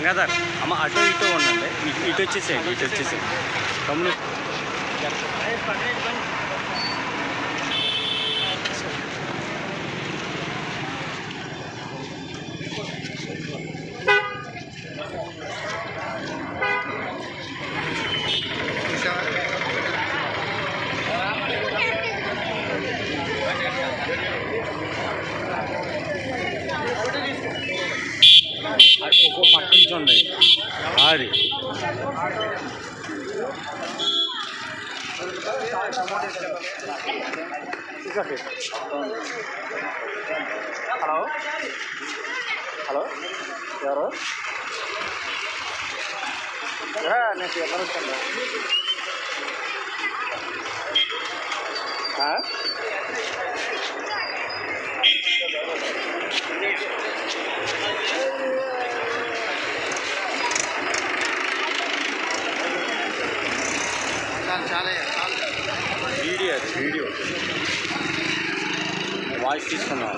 గంగాధర్ అమ్మ అటు ఇటు ఉండండి, ఇటు వచ్చేసేయండి, ఇటు వచ్చేసేయండి తమ్ముడు. పక్క నుంచి ఉండే అది హలో హలో ఎవరు నేను ఎక్కడ వచ్చాను వీడియో వాయిస్ తీసుకున్నాం.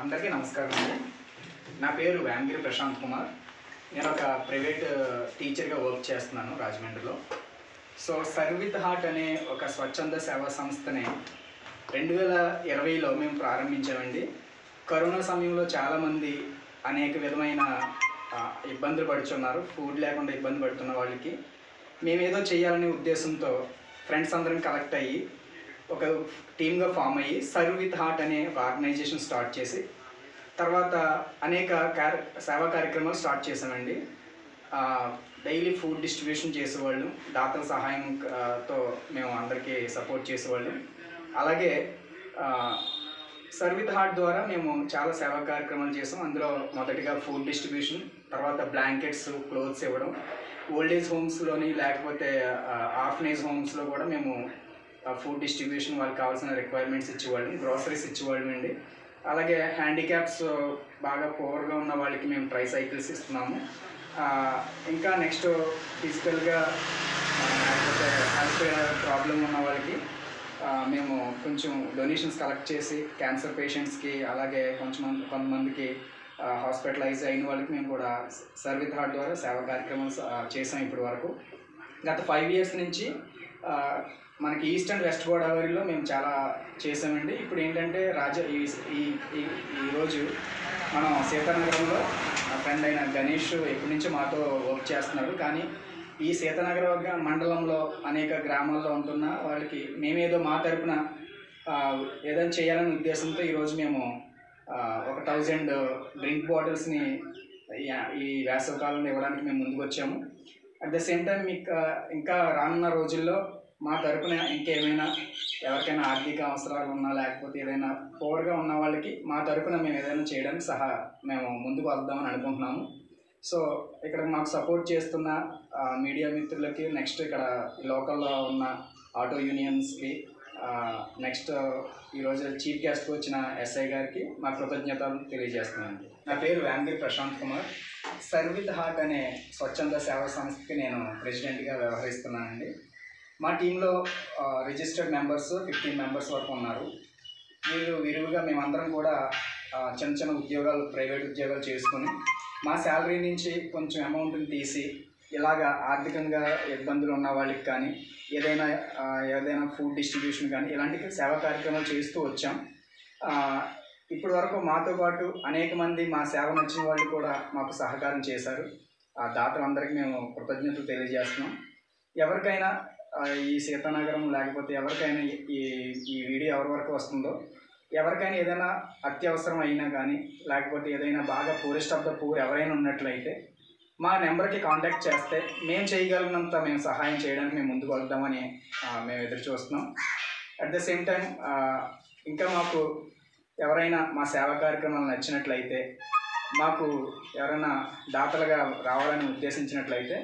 అందరికీ నమస్కారం అండి. నా పేరు వ్యామగిరి ప్రశాంత్ కుమార్. నేను ఒక ప్రైవేట్ టీచర్గా వర్క్ చేస్తున్నాను రాజమండ్రిలో. సో సర్వ్ విత్ హార్ట్ అనే ఒక స్వచ్ఛంద సేవా సంస్థని 2020లో మేము ప్రారంభించామండి. కరోనా సమయంలో చాలామంది అనేక విధమైన ఇబ్బందులు పడుతున్నారు. ఫుడ్ లేకుండా ఇబ్బంది పడుతున్న వాళ్ళకి మేమేదో చేయాలనే ఉద్దేశంతో ఫ్రెండ్స్ అందరం కలెక్ట్ అయ్యి ఒక టీమ్గా ఫామ్ అయ్యి సర్వ్ విత్ హార్ట్ అనే ఒక ఆర్గనైజేషన్ స్టార్ట్ చేసి తర్వాత అనేక సేవా కార్యక్రమాలు స్టార్ట్ చేసామండి. డైలీ ఫుడ్ డిస్ట్రిబ్యూషన్ చేసేవాళ్ళు, దాతల సహాయంతో మేము అందరికీ సపోర్ట్ చేసేవాళ్ళు. అలాగే సర్వ్ విత్ హార్ట్ ద్వారా మేము చాలా సేవా కార్యక్రమాలు చేసాం. అందులో మొదటిగా ఫుడ్ డిస్ట్రిబ్యూషన్, తర్వాత బ్లాంకెట్స్, క్లోత్స్ ఇవ్వడం, ఓల్డేజ్ హోమ్స్లోని లేకపోతే ఆర్ఫనేజ్ హోమ్స్లో కూడా మేము ఫుడ్ డిస్ట్రిబ్యూషన్ వాళ్ళకి కావాల్సిన రిక్వైర్మెంట్స్ ఇచ్చేవాళ్ళం, గ్రోసరీస్ ఇచ్చేవాళ్ళం అండి. అలాగే హ్యాండిక్యాప్స్ బాగా పూర్గా ఉన్న వాళ్ళకి మేము ట్రైసైకిల్స్ ఇస్తున్నాము. ఇంకా నెక్స్ట్ ఫిజికల్గా లేకపోతే హెల్త్ ప్రాబ్లం ఉన్న వాళ్ళకి మేము కొంచెం డొనేషన్స్ కలెక్ట్ చేసి క్యాన్సర్ పేషెంట్స్కి, అలాగే కొంతమందికి హాస్పిటలైజ్ అయిన వాళ్ళకి మేము కూడా సర్వ్ విత్ హార్ట్ ద్వారా సేవా కార్యక్రమాలు చేసాం ఇప్పటి వరకు. గత 5 years నుంచి మనకి ఈస్ట్ అండ్ వెస్ట్ గోదావరిలో మేము చాలా చేసామండి. ఇప్పుడు ఏంటంటే ఈరోజు మనం సీతానగరంలో నా ఫ్రెండ్ అయిన గణేష్ ఎప్పటి నుంచో మాతో వర్క్ చేస్తున్నారు. కానీ ఈ సీతానగర మండలంలో అనేక గ్రామాల్లో ఉంటున్న వాళ్ళకి మేమేదో మా తరపున ఏదైనా చేయాలనే ఉద్దేశంతో ఈరోజు మేము ఒక 1000 డ్రింక్ బాటిల్స్ని ఈ వేసవి కాలంలో ఇవ్వడానికి మేము ముందుకు వచ్చాము. అట్ ద సేమ్ టైం మీకు ఇంకా రానున్న రోజుల్లో మా తరపున ఇంకేమైనా ఎవరికైనా ఆర్థిక అవసరాలు ఉన్నా లేకపోతే ఏదైనా పూర్గా ఉన్న వాళ్ళకి మా తరపున మేము ఏదైనా చేయడానికి మేము ముందుకు వద్దామని అనుకుంటున్నాము. సో ఇక్కడ మాకు సపోర్ట్ చేస్తున్న మీడియా మిత్రులకి, నెక్స్ట్ ఇక్కడ లోకల్లో ఉన్న ఆటో యూనియన్స్కి, నెక్స్ట్ ఈరోజు చీఫ్ గెస్ట్కి వచ్చిన ఎస్ఐ గారికి మా కృతజ్ఞతలు తెలియజేస్తున్నాను. నా పేరు Vyangiri Prashanth Kumar. Serve with heart అనే స్వచ్ఛంద సేవా సంస్థకి నేను ప్రెసిడెంట్గా వ్యవహరిస్తున్నానండి. మా టీంలో రిజిస్టర్డ్ మెంబర్స్ 15 మెంబర్స్ వరకు ఉన్నారు. విరివిగా మేమందరం కూడా చిన్న చిన్న ఉద్యోగాలు, ప్రైవేట్ ఉద్యోగాలు చేసుకొని మా శాలరీ నుంచి కొంచెం అమౌంట్ని తీసి ఇలాగా ఆర్థికంగా ఇబ్బందులు ఉన్న వాళ్ళకి కానీ ఏదైనా ఫుడ్ డిస్ట్రిబ్యూషన్ కానీ ఇలాంటి సేవా కార్యక్రమాలు చేస్తూ వచ్చాం. ఇప్పటి వరకు మాతో పాటు అనేక మంది మా సేవ నచ్చిన వాళ్ళు కూడా మాకు సహకారం చేశారు. ఆ దాతలందరికీ మేము కృతజ్ఞతలు తెలియజేస్తున్నాం. ఎవరికైనా ఈ సీతానగరం లేకపోతే ఎవరికైనా ఈ వీడియో ఎవరి వరకు వస్తుందో, ఎవరికైనా ఏదైనా అత్యవసరం అయినా కానీ లేకపోతే ఏదైనా బాగా పూరెస్ట్ ఆఫ్ ద పూర్ ఎవరైనా ఉన్నట్లయితే మా నెంబర్కి కాంటాక్ట్ చేస్తే మేము చేయగలిగినంత మేము సహాయం చేయడానికి మేము ముందుకు వద్దామని మేము ఎదురు చూస్తున్నాం. అట్ ద సేమ్ టైం ఇంకా మాకు ఎవరైనా మా సేవా కార్యక్రమాలు నచ్చినట్లయితే, మాకు ఎవరైనా దాతలుగా రావాలని ఉద్దేశించినట్లయితే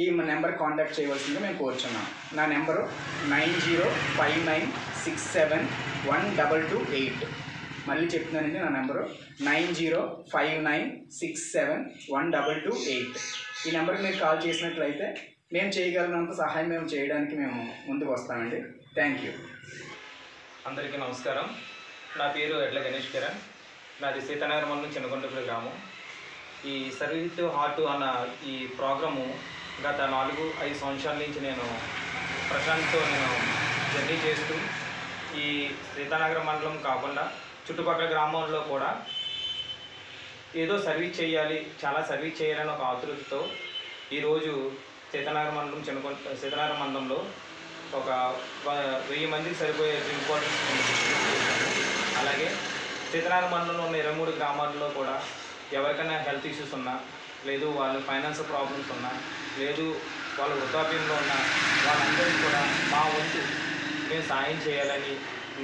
ఈ నెంబర్కి కాంటాక్ట్ చేయవలసిందిగా మేము కోరుచున్నాం. నా నెంబరు 9059671228. మళ్ళీ చెప్తున్నానండి, నా నెంబరు 9059671228. ఈ నెంబర్కి మీరు కాల్ చేసినట్లయితే మేము చేయగలిగినంత సహాయం మేము చేయడానికి మేము ముందుకు వస్తామండి. Thank you. అందరికీ నమస్కారం. నా పేరు ఎడ్ల గణేష్ కిరణ్. నాది సీతానగరం మండలం చిన్నగుంటపల్లి గ్రామం. ఈ సర్వ్ విత్ హార్ట్ అన్న ఈ ప్రోగ్రాము గత 4-5 సంవత్సరాల నుంచి నేను ప్రశాంత్తో జర్నీ చేస్తూ ఈ సీతానగరం మండలం కాకుండా చుట్టుపక్కల గ్రామాల్లో కూడా ఏదో సర్వీస్ చేయాలి, చాలా సర్వీస్ చేయాలని ఒక ఆతృతతో ఈరోజు సీతానగరం మండలంలో ఒక 1000 మందికి సరిపోయే డ్రింక్ వాటర్. అలాగే సీతానగరం మండలంలో ఉన్న 23 గ్రామాల్లో కూడా ఎవరికైనా హెల్త్ ఇష్యూస్ ఉన్నా, లేదు వాళ్ళు ఫైనాన్షియల్ ప్రాబ్లమ్స్ ఉన్నా, లేదు వాళ్ళ వృద్ధాప్యంలో ఉన్న వాళ్ళందరికీ కూడా మా వంతు మేము సాయం చేయాలని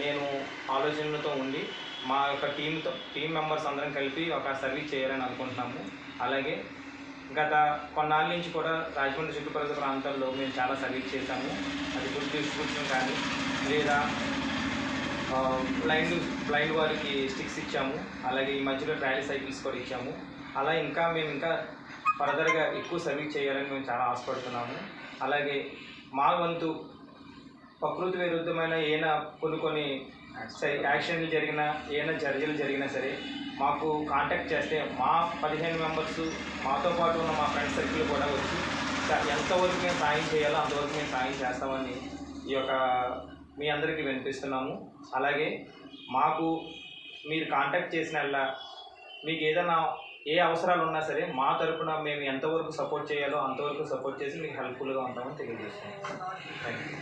నేను ఆలోచనలతో ఉండి మా యొక్క టీం మెంబర్స్ అందరం కలిపి ఒక సర్వీస్ చేయాలని అనుకుంటున్నాము. అలాగే గత కొన్నాళ్ళ నుంచి కూడా రాజమండ్రి చుట్టుపక్కల ప్రాంతాల్లో మేము చాలా సర్వీస్ చేశాము. అది ఫుడ్ డిస్ట్రిబ్యూషన్ కానీ, లేదా బ్లైండ్ వారికి స్టిక్స్ ఇచ్చాము. అలాగే ఈ మధ్యలో ట్రాలీ సైకిల్స్ కూడా ఇచ్చాము. అలా మేము ఇంకా ఫర్దర్గా ఎక్కువ సర్వీస్ చేయాలని మేము చాలా ఆశపడుతున్నాము. అలాగే మా వంతు ప్రకృతి విరుద్ధమైన కొన్ని యాక్షన్లు జరిగినా, చర్యలు జరిగినా సరే మాకు కాంటాక్ట్ చేస్తే మా 15 మెంబర్స్ మాతో పాటు ఉన్న మా ఫ్రెండ్స్ సర్కిల్ కూడా వచ్చి ఎంతవరకు మేము సాయం చేయాలో అంతవరకు మేము సాయం చేస్తామని ఈ యొక్క మీ అందరికీ వినిపిస్తున్నాము. అలాగే మాకు మీరు కాంటాక్ట్ చేసినల్లా మీకు ఏదైనా ఏ అవసరాలు ఉన్నా సరే మా తరపున మేము ఎంతవరకు సపోర్ట్ చేయాలో అంతవరకు సపోర్ట్ చేసి మీకు హెల్ప్ఫుల్గా ఉంటామని తెలియజేస్తున్నాం. Thank you.